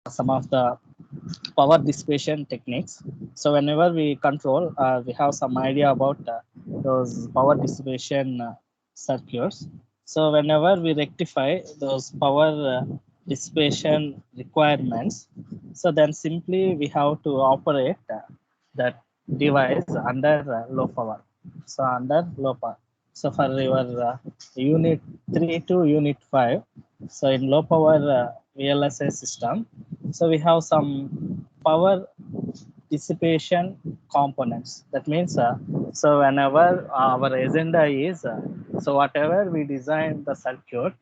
some of the power dissipation techniques. So whenever we control, we have some idea about those power dissipation circuits. So whenever we rectify those power dissipation requirements, so then simply we have to operate that device under low power. So under low power. So for your unit 3 to unit 5, so in low power VLSI system, so we have some power dissipation components. That means, so whenever our agenda is, so whatever we design the circuit,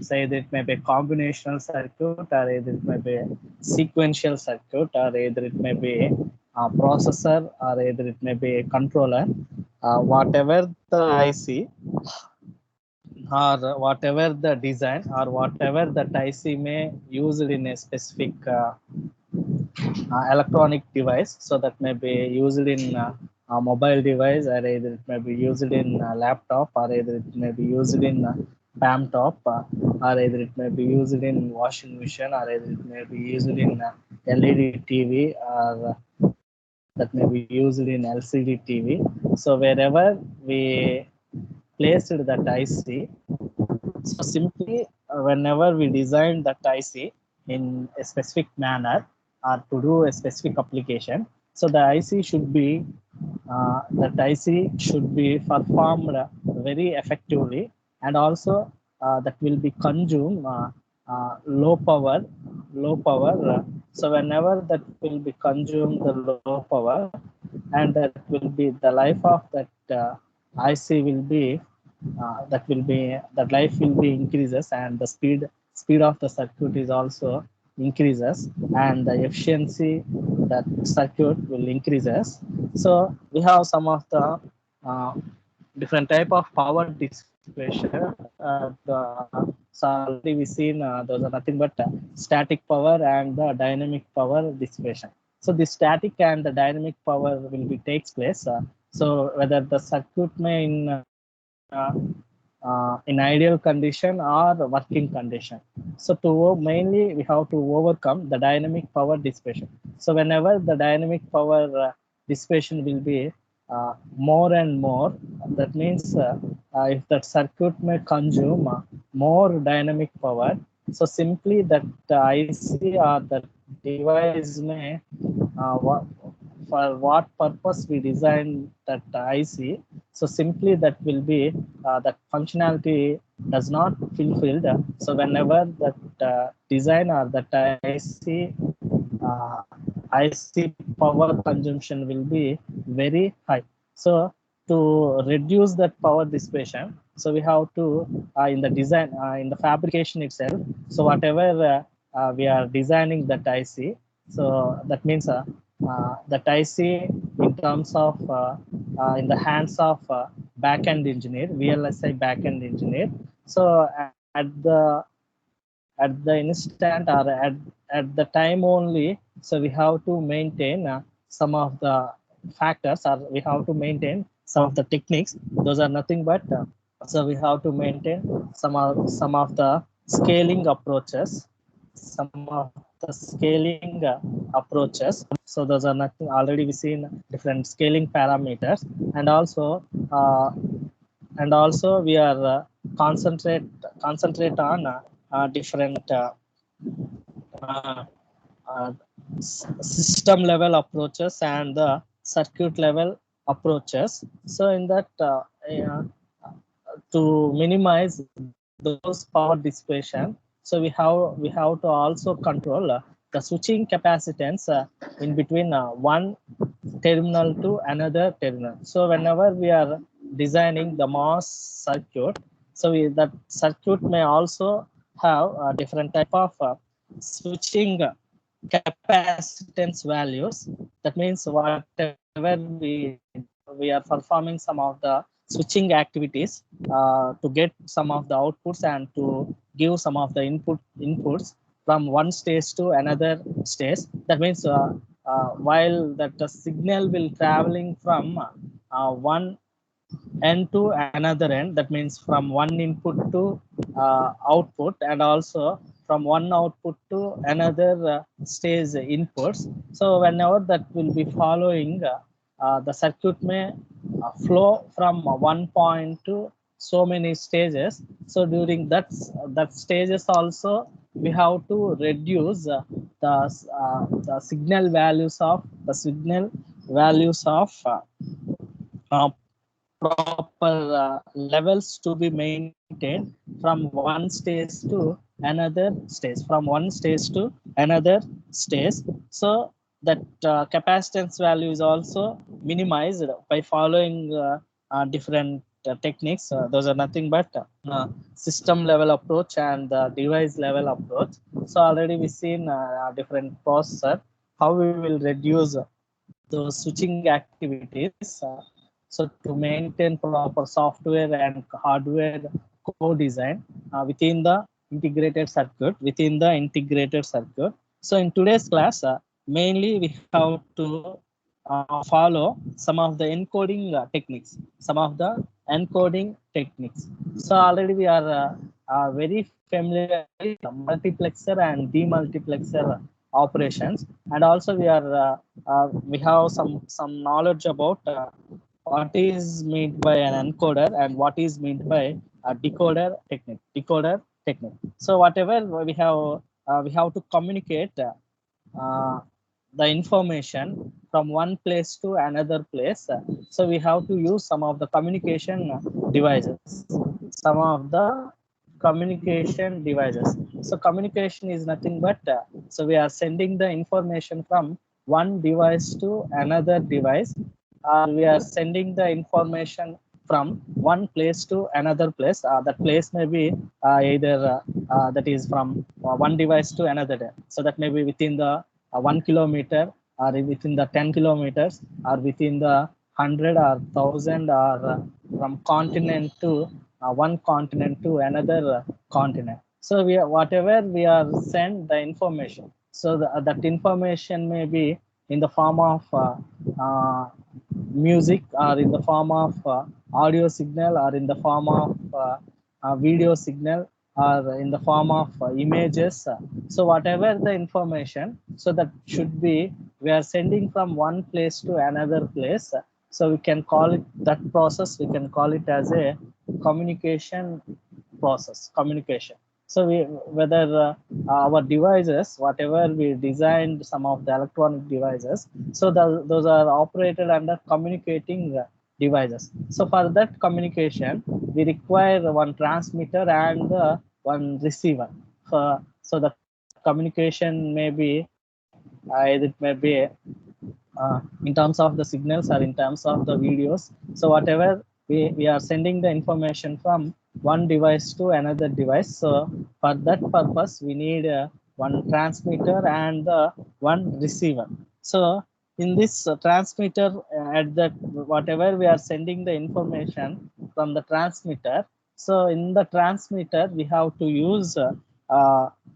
say that it may be a combinational circuit, or either it may be a sequential circuit, or either it may be a processor, or either it may be a controller, whatever the IC or whatever the design or whatever that IC may use it in a specific electronic device, so that may be used in a mobile device, or either it may be used in a laptop, or either it may be used in a PAM top, or either it may be used in washing machine, or either it may be used in LED TV, or that may be used in LCD TV. So wherever we placed that IC, so simply whenever we design that IC in a specific manner or to do a specific application, so the IC should be that IC should be performed very effectively, and also that will be consumed low power. So whenever that will be consumed the low power, and that will be the life of that IC will be that life will be increases, and the speed of the circuit is also increases, and the efficiency that circuit will increases. So we have some of the uh, different type of power dissipation. So already we seen those are nothing but static power and the dynamic power dissipation. So the static and the dynamic power will be takes place. So whether the circuit may in ideal condition or working condition. So mainly we have to overcome the dynamic power dissipation. So whenever the dynamic power dissipation will be more and more, that means if that circuit may consume more dynamic power, so simply that IC or that device may for what purpose we designed that IC. So simply that will be that functionality does not fulfilled. So whenever that design or that IC power consumption will be very high. So to reduce that power dissipation, so we have to in the design in the fabrication itself. So whatever we are designing that IC, so that means that IC in terms of in the hands of back-end engineer, VLSI back-end engineer. So at the instant or at the time only, so we have to maintain some of the factors, or we have to maintain some of the techniques. Those are nothing but so we have to maintain some of the scaling approaches, some of the scaling approaches. So those are nothing already we seen different scaling parameters, and also we are concentrate on different uh, uh, system level approaches and the circuit level approaches. So in that to minimize those power dissipation, so we have to also control the switching capacitance in between one terminal to another terminal. So whenever we are designing the MOS circuit, so that circuit may also have different type of switching capacitance values. That means whatever we are performing some of the switching activities to get some of the outputs and to give some of the inputs from one stage to another stage. That means while that the signal will traveling from one end to another end, that means from one input to output, and also from one output to another stage inputs. So whenever that will be following, the circuit may flow from one point to so many stages. So during that stages also, we have to reduce the signal values of uh, proper levels to be maintained from one stage to another stage, from one stage to another stage. So that capacitance value is also minimized by following different techniques. Those are nothing but system level approach and device level approach. So already we seen different processor, how we will reduce those switching activities. So to maintain proper software and hardware co-design within the integrated circuit. So in today's class, mainly we have to follow some of the encoding techniques. So already we are very familiar with the multiplexer and demultiplexer operations, and also we have some knowledge about what is meant by an encoder and what is meant by a decoder technique. So whatever we have to communicate uh, the information from one place to another place. So we have to use some of the communication devices some of the communication devices. So communication is nothing but so we are sending the information from one device to another device, or we are sending the information from one place to another place. That place may be either that is from one device to another. So that may be within the 1 kilometer, or within the 10 kilometers, or within the 100 or 1,000, or from continent to one continent to another continent. So whatever we are send the information. So that information may be in the form of music, or in the form of audio signal, or in the form of video signal, or in the form of images. So whatever the information, so that should be, we are sending from one place to another place. So we can call it that process, we can call it as a communication communication. So whether our devices, whatever we designed, some of the electronic devices, so those are operated under communicating devices. So for that communication, we require one transmitter and one receiver. So the communication may be it may be in terms of the signals or in terms of the videos. So whatever we are sending the information from one device to another device. So for that purpose, we need one transmitter and one receiver. So in this transmitter, at that whatever we are sending the information from the transmitter. So in the transmitter, we have to use uh,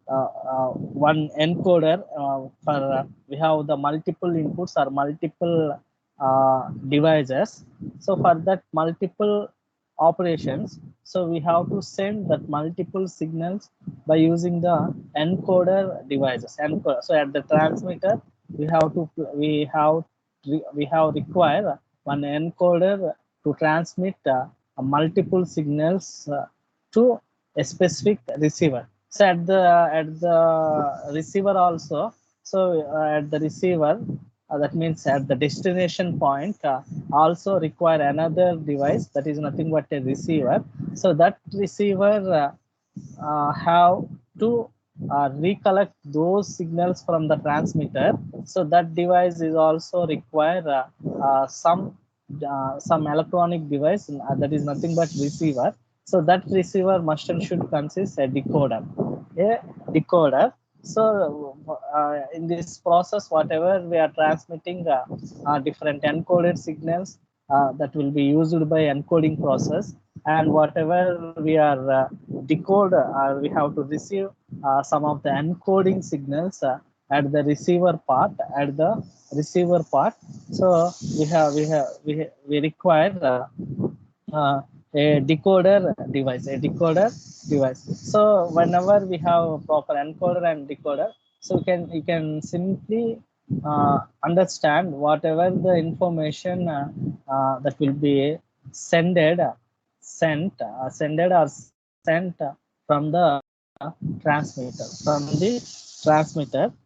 one encoder for we have the multiple inputs or multiple devices. So for that multiple operations, so we have to send that multiple signals by using the encoder devices. So at the transmitter, we have require one encoder to transmit multiple signals to a specific receiver. So at the receiver also, so at the receiver, that means at the destination point, also require another device, that is nothing but a receiver. So that receiver have to recollect those signals from the transmitter. So that device is also require some electronic device, that is nothing but receiver. So that receiver must and should consist a decoder. So in this process, whatever we are transmitting different encoded signals that will be used by encoding process, and whatever we are decode, we have to receive some of the encoding signals at the receiver part. So we require a decoder device. So whenever we have a proper encoder and decoder, so you can simply understand whatever the information that will be sended sended or sent from the transmitter.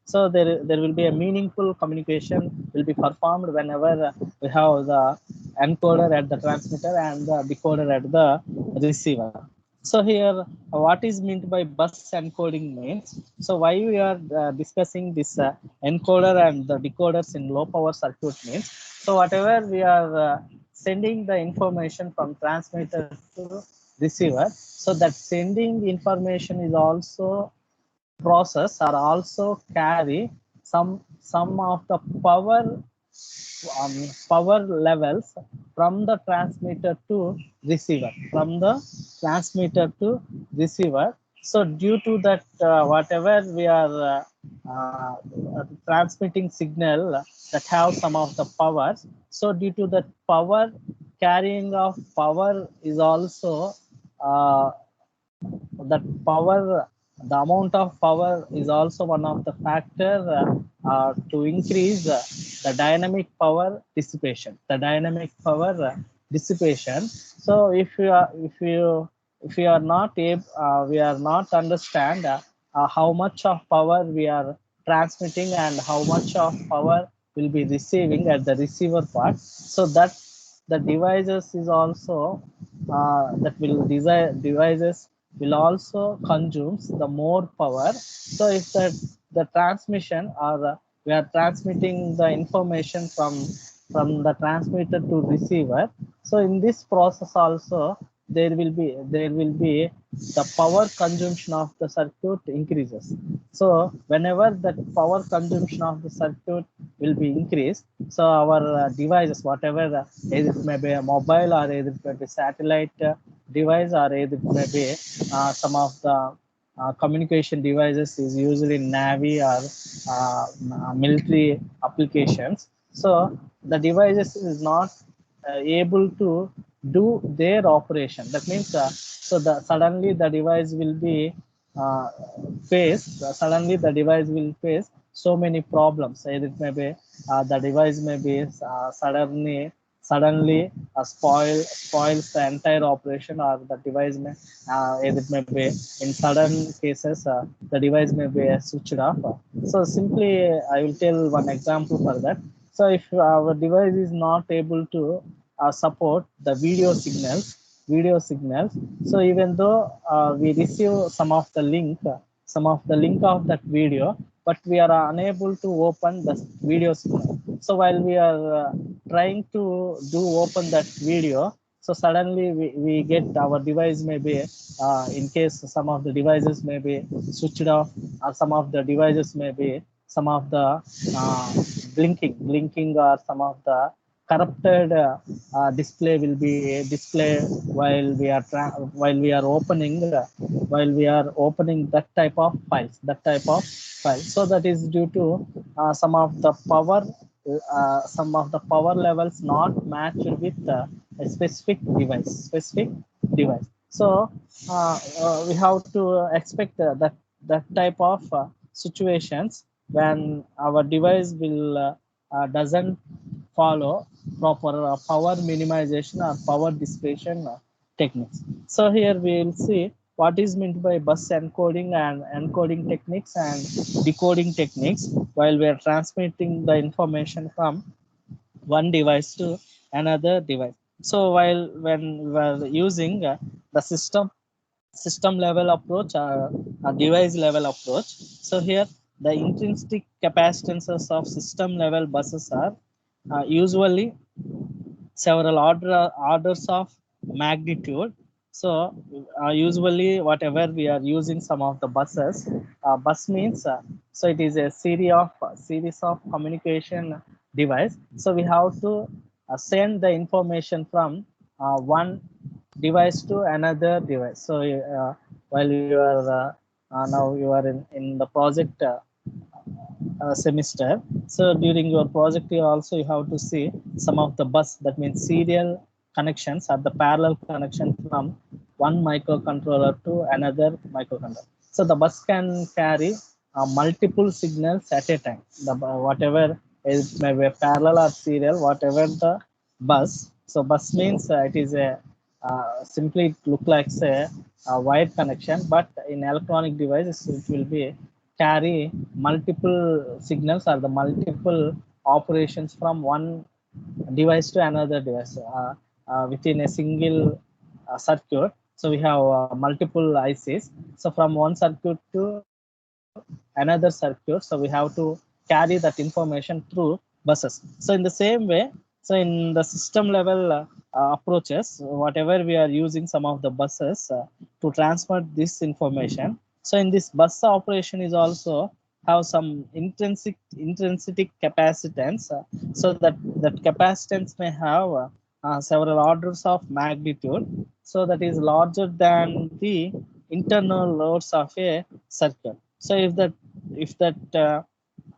So there will be a meaningful communication will be performed whenever we have the encoder at the transmitter and the decoder at the receiver. So here, what is meant by bus encoding means, so why we are discussing this encoder and the decoders in low power circuit means, so whatever we are sending the information from transmitter to receiver, so that sending information is also process or also carry some of the power levels from the transmitter to receiver. So due to that, whatever we are transmitting signal that have some of the powers, so due to that power, carrying of power is also uh, that power, the amount of power is also one of the factor to increase the dynamic power dissipation. So if you are not able, we are not understand how much of power we are transmitting and how much of power will be receiving at the receiver part, so that the devices is also that will desire devices will also consumes the more power. So if the transmission or we are transmitting the information from the transmitter to receiver, so in this process also there will be the power consumption of the circuit increases. So whenever that power consumption of the circuit will be increased, so our devices, whatever either it may be a mobile or either it may be satellite device or either it may be some of the communication devices is usually Navy or military applications. So the devices is not able to do their operation. That means suddenly the device will be uh, suddenly the device will face so many problems. Either it may be the device may be suddenly spoils the entire operation, or the device may it may be in sudden cases the device may be switched off. So simply I will tell one example for that. So if our device is not able to support the video signals, so even though we receive some of the link of that video, but we are unable to open the video signal. So while we are trying to do open that video, so suddenly we get our device may be in case some of the devices may be switched off, or some of the devices may be some of the uh, blinking, or some of the corrupted display will be displayed while we are opening that type of files. So that is due to some of the power levels not matched with a specific device. So we have to expect that type of situations when our device will doesn't follow proper power minimization or power dissipation techniques. So here we will see what is meant by bus encoding and encoding techniques and decoding techniques while we are transmitting the information from one device to another device. So while when we are using the system level approach or a device level approach, so here the intrinsic capacitances of system level buses are usually several orders of magnitude. So usually whatever we are using some of the buses, bus means so it is a series of communication device. So we have to send the information from one device to another device. So while you are now you are in the project semester. So during your project, you also you have to see some of the bus, that means serial connections are the parallel connection from one microcontroller to another microcontroller. So the bus can carry multiple signals at a time. The whatever is maybe parallel or serial, whatever the bus. So bus means it is a simply it look like say a wired connection, but in electronic devices it will be carry multiple signals or the multiple operations from one device to another device within a single circuit. So we have multiple ICs. So from one circuit to another circuit, so we have to carry that information through buses. So in the same way, so in the system level approaches, whatever we are using some of the buses to transfer this information. So in this bus operation is also have some intrinsic capacitance, so that capacitance may have several orders of magnitude, so that is larger than the internal loads of a circuit. So if that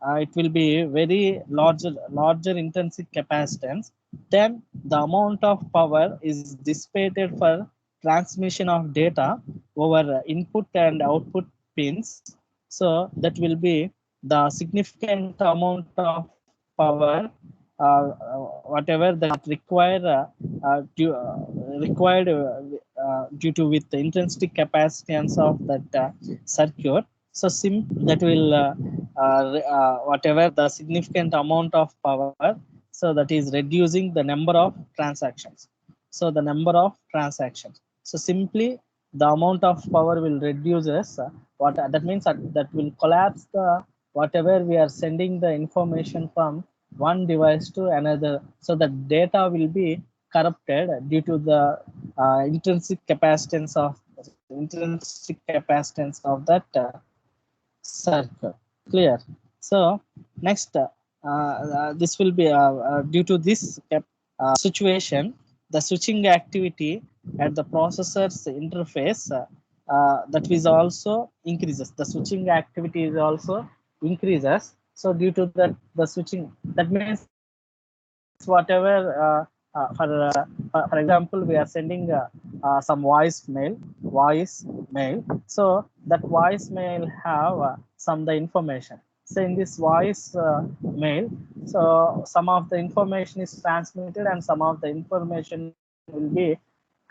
it will be very larger intrinsic capacitance, then the amount of power is dissipated for transmission of data over input and output pins. So that will be the significant amount of power whatever that required due to with the intrinsic capacitance of that circuit. So that will whatever the significant amount of power, so that is reducing the number of transactions. So the number of transactions, so simply the amount of power will reduces what that means that will collapse the whatever we are sending the information from one device to another, so the data will be corrupted due to the intrinsic capacitance of that circle. Clear? So next, this will be due to this situation, the switching activity at the processor's interface that is also increases. The switching activity is also increases. So due to that, the switching, that means whatever for example, we are sending some voice mail. So that voice mail have some the information. So in this voice mail, so some of the information is transmitted and some of the information will be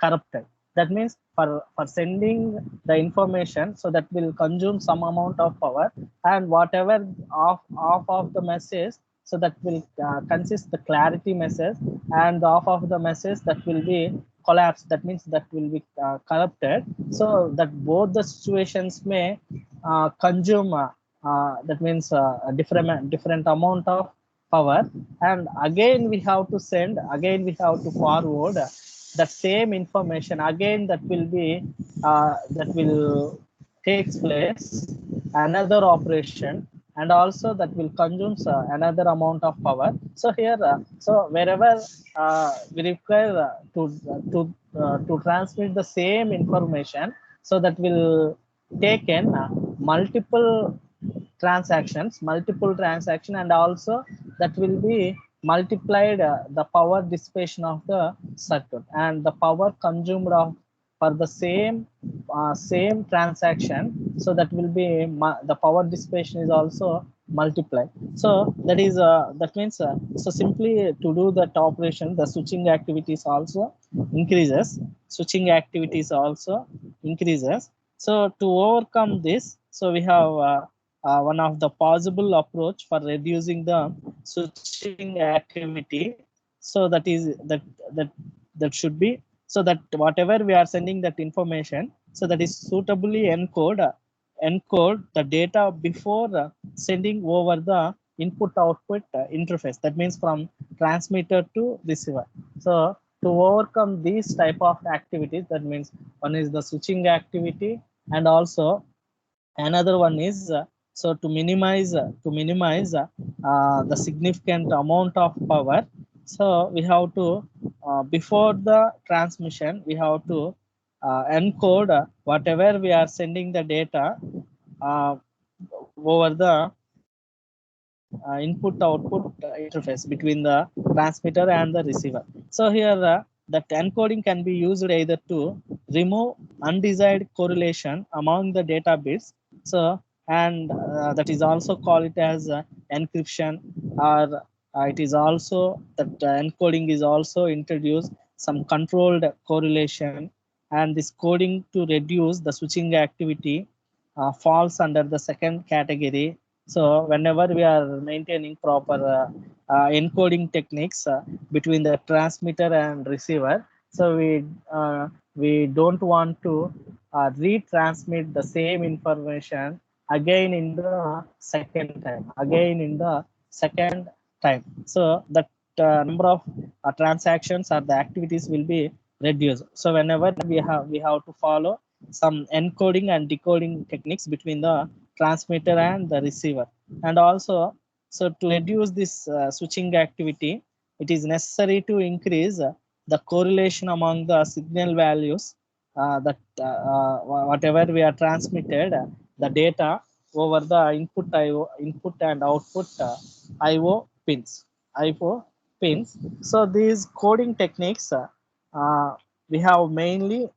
corrupted. That means for sending the information, so that will consume some amount of power, and whatever off of the message, so that will consist the clarity message, and the off of the message that will be collapsed, that means that will be corrupted, so that both the situations may consume that means a different amount of power, and again we have to send, again we have to forward the same information again, that will be that will takes place another operation, and also that will consume another amount of power. So here so wherever we require to transmit the same information, so that will take in multiple transaction, and also that will be multiplied the power dissipation of the circuit, and the power consumed of for the same transaction, so that will be the power dissipation is also multiplied. So that is that means so simply to do that operation, the switching activities also increases. So to overcome this, so we have one of the possible approach for reducing the switching activity. So that should be, so that whatever we are sending that information, so that is suitably encode the data before sending over the input output interface, that means from transmitter to receiver. So to overcome these type of activities, that means one is the switching activity, and also another one is so to minimize the significant amount of power. So we have to before the transmission, we have to encode whatever we are sending the data uh, over the input output interface between the transmitter and the receiver. So here that encoding can be used either to remove undesired correlation among the data bits. So, and that is also called it as encryption, or it is also that encoding is also introduced some controlled correlation, and this coding to reduce the switching activity falls under the second category. So whenever we are maintaining proper encoding techniques between the transmitter and receiver, so we don't want to retransmit the same information again in the second time, again in the second time. So that number of transactions or the activities will be reduced. So whenever we have to follow some encoding and decoding techniques between the transmitter and the receiver. And also, so to reduce this switching activity, it is necessary to increase the correlation among the signal values that whatever we are transmitted, the data over the input and output IO pins. IO pins. So these coding techniques we have mainly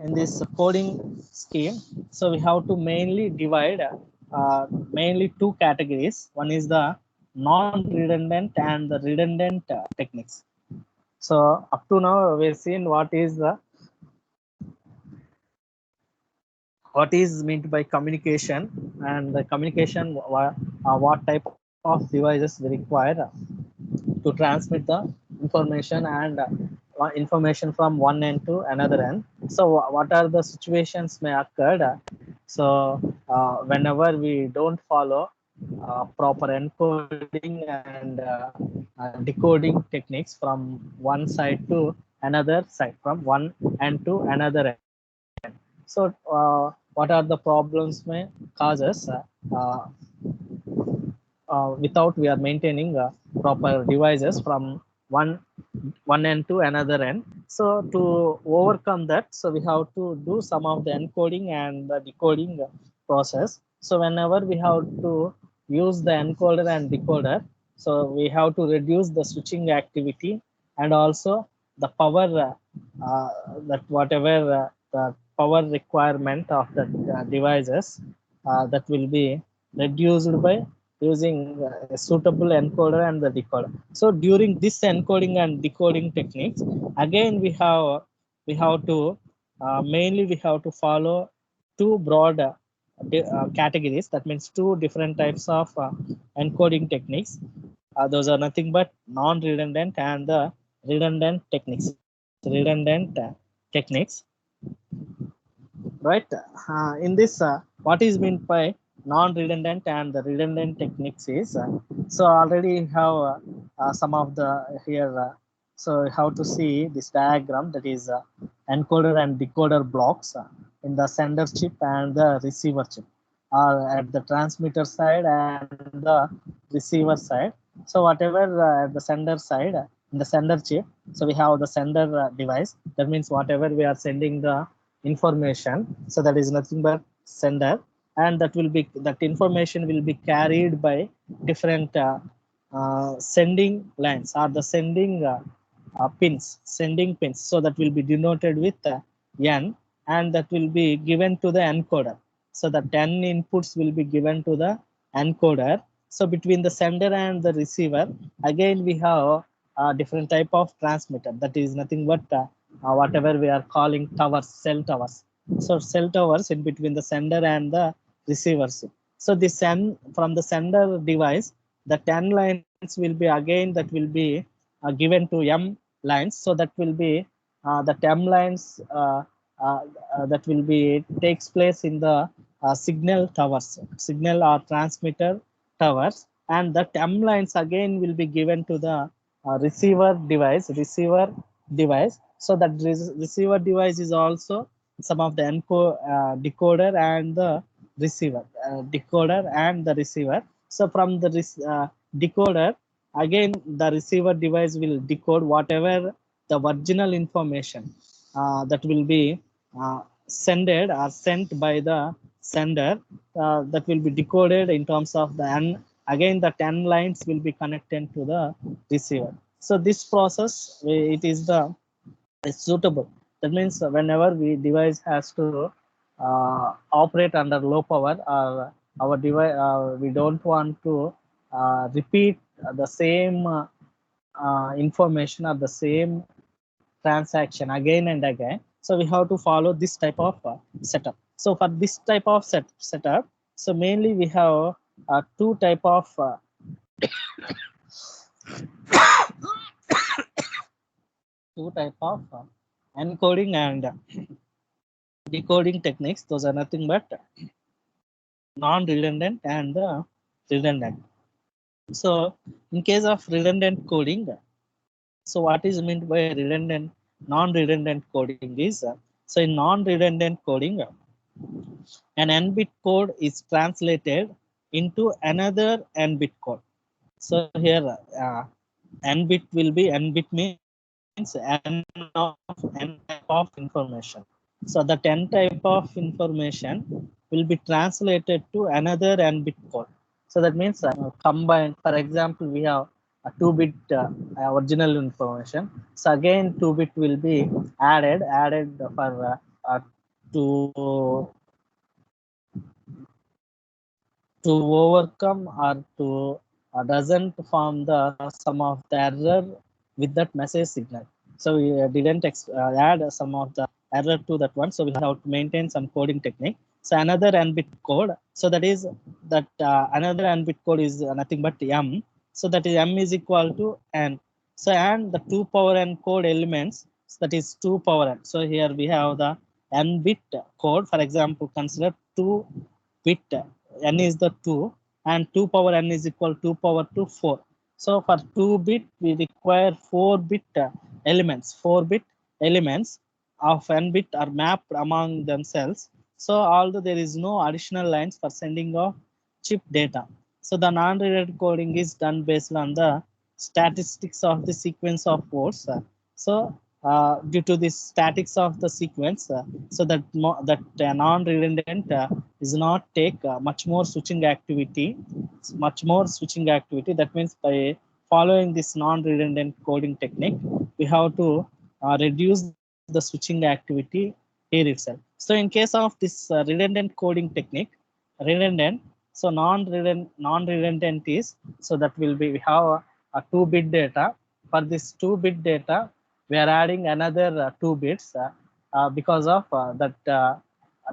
in this coding scheme. So we have to mainly divide mainly two categories. One is the non-redundant and the redundant techniques. So up to now we've seen what is meant by communication, and the communication what type of devices we require to transmit the information and information from one end to another end. So what are the situations may occur? So whenever we don't follow proper encoding and decoding techniques from one side to another side, from one end to another end. So what are the problems may causes uh, without we are maintaining proper devices from one one end to another end. So to overcome that, so we have to do some of the encoding and the decoding process. So whenever we have to use the encoder and decoder, so we have to reduce the switching activity, and also the power uh, that whatever the power requirement of the devices that will be reduced by using a suitable encoder and the decoder. So during this encoding and decoding techniques, again we have to mainly we have to follow two broad categories. That means two different types of encoding techniques. Those are nothing but non-redundant and the redundant techniques. Redundant techniques, right? In this, what is meant by non-redundant and the redundant techniques is so already have some of the here. So you have to see this diagram, that is encoder and decoder blocks in the sender chip and the receiver chip, or at the transmitter side and the receiver side. So whatever at the sender side, in the sender chip, so we have the sender device. That means whatever we are sending the information, so that is nothing but sender, and that information will be carried by different sending lines, or the sending pins. So that will be denoted with n, and that will be given to the encoder. So the 10 inputs will be given to the encoder. So between the sender and the receiver, again we have a different type of transmitter, that is nothing but whatever we are calling towers, cell towers. So cell towers in between the sender and the receivers. So the send from the sender device, the 10 lines will be again that will be given to m lines. So that will be the m lines that will be takes place in the signal towers, signal or transmitter towers, and the m lines again will be given to the receiver device. So that receiver device is also some of the decoder and the receiver, decoder and the receiver. So from the decoder, again the receiver device will decode whatever the original information that will be sended or sent by the sender, that will be decoded in terms of the n. Again the 10 lines will be connected to the receiver. So this process, it is the is suitable. That means whenever we device has to operate under low power, or our device, we don't want to repeat the same information or the same transaction again and again. So we have to follow this type of setup. So for this type of setup, so mainly we have two type of encoding and decoding techniques. Those are nothing but non-redundant and redundant. So in case of redundant coding, so what is meant by redundant, non-redundant coding is, so in non-redundant coding, an n-bit code is translated into another n-bit code. So here n-bit will be, n-bit means n type of information. So that n type of information will be translated to another n-bit code. So that means combined, for example, we have a 2-bit original information. So again 2-bit will be added for to to overcome or to doesn't form the some of the error with that message signal. So we didn't add some of the error to that one. So we have to maintain some coding technique. So another n-bit code. So that is that another n-bit code is nothing but m. So that is m is equal to n. So and the 2 power n code elements, so that is 2 power n. So here we have the n-bit code. For example, consider 2-bit n is the 2 and 2 power n is equal to 2 power to 4. So for 2-bit we require 4-bit elements. 4-bit elements of n-bit are mapped among themselves. So although there is no additional lines for sending of chip data. So the non-read coding is done based on the statistics of the sequence of ports. So due to the statics of the sequence, so that non-redundant is not take much more switching activity. That means by following this non-redundant coding technique, we have to reduce the switching activity here itself. So in case of this redundant coding technique, redundant, so non-redundant is, so that will be, we have a 2-bit data. For this 2-bit data, we are adding another 2 bits because of that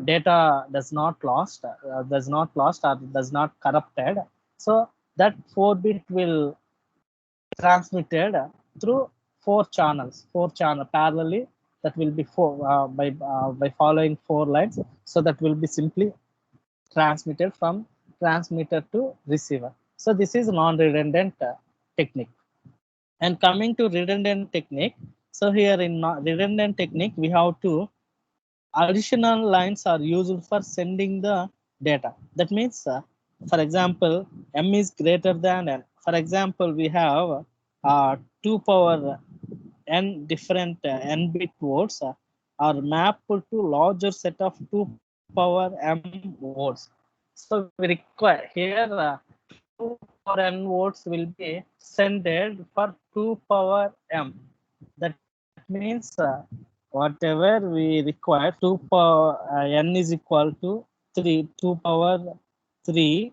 data does not lost or does not corrupted. So that 4-bit will transmitted through 4 channel parallelly. That will be by following 4 lines. So that will be simply transmitted from transmitter to receiver. So this is non-redundant technique. And coming to redundant technique, so here in redundant technique, we have to additional lines are used for sending the data. That means, for example, m is greater than n. For example, we have 2 power n different n-bit words are mapped to larger set of 2 power m words. So we require here 2 power n words will be sended for 2 power m. That means whatever we require, 2 power n is equal to 3, 2 power 3,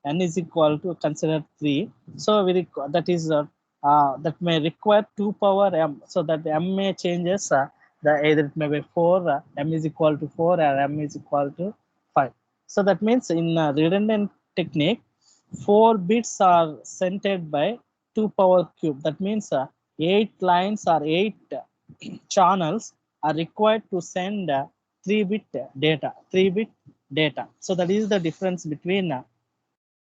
n is equal to, consider 3. So we that is that may require 2 power m. So that m may changes, the either it may be 4, m is equal to 4, or m is equal to 5. So that means in redundant technique, 4 bits are sent by 2 power cube. That means 8 lines or 8 channels are required to send 3-bit data. 3-bit data. So that is the difference between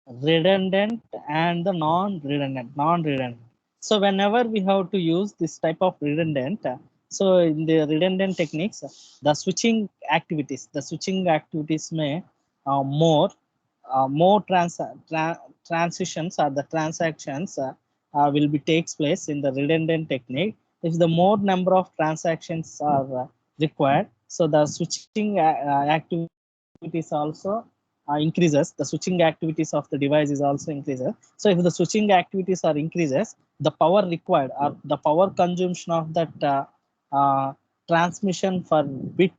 redundant and the non-redundant. So whenever we have to use this type of redundant, so in the redundant techniques, the switching activities may more transitions or the transactions will be takes place in the redundant technique. If the more number of transactions are required, so the switching activities also increases, the switching activities of the device is also increases. So if the switching activities are increases, the power required or the power consumption of that transmission for bit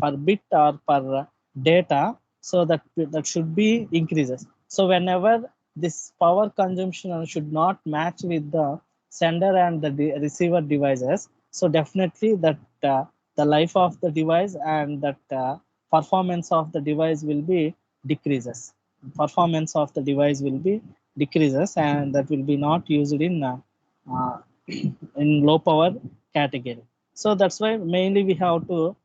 per bit or per data, so that should be increases. So whenever this power consumption should not match with the sender and the receiver devices, so definitely that the life of the device and that performance of the device will be decreases. Performance of the device will be decreases, and that will be not used uh, in low power category. So that's why mainly we have to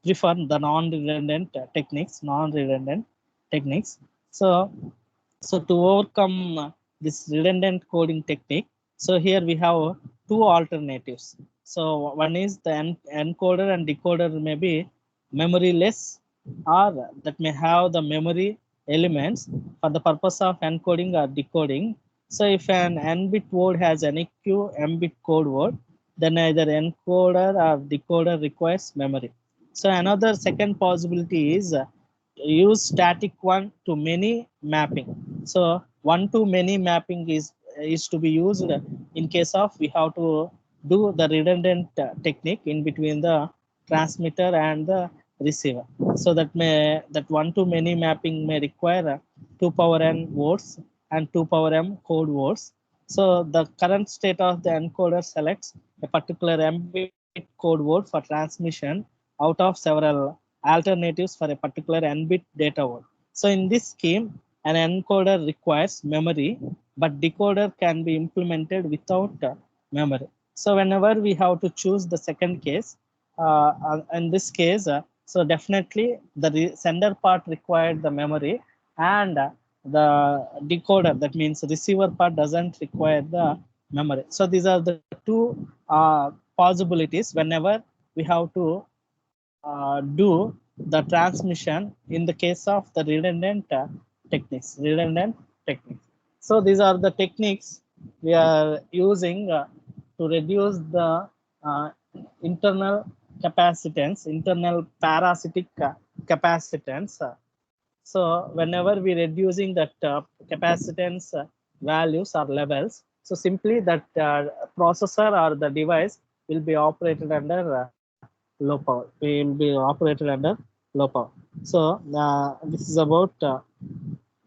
prefer the non-redundant techniques, non-redundant techniques. So to overcome this redundant coding technique, so here we have two alternatives. So one is the encoder and decoder may be memoryless, or that may have the memory elements for the purpose of encoding or decoding. So if an n-bit word has an EQ m-bit code word, then either encoder or decoder requires memory. So another second possibility is use static one to many mapping. So one to many mapping is to be used in case of we have to do the redundant technique in between the transmitter and the receiver. So that one to many mapping may require 2 power n words and 2 power m code words. So the current state of the encoder selects a particular m-bit code word for transmission out of several alternatives for a particular n-bit data word. So in this scheme, an encoder requires memory, but decoder can be implemented without memory. So whenever we have to choose the second case, in this case, so definitely the sender part required the memory, and the decoder, that means receiver part, doesn't require the memory. So these are the two possibilities whenever we have to do the transmission in the case of the redundant techniques. Redundant techniques. So these are the techniques we are using to reduce the uh, internal capacitance, internal parasitic capacitance. So whenever we reducing that capacitance values or levels, so simply that processor or the device will be operated under low power. We will be operated under low power. So this is about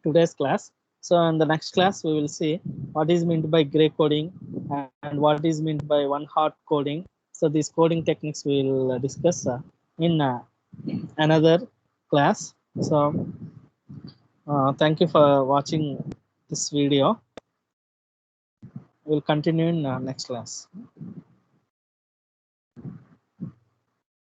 today's class. So in the next class, we will see what is meant by gray coding and what is meant by one hot coding. So these coding techniques we will discuss in another class. So thank you for watching this video. We'll continue in next class.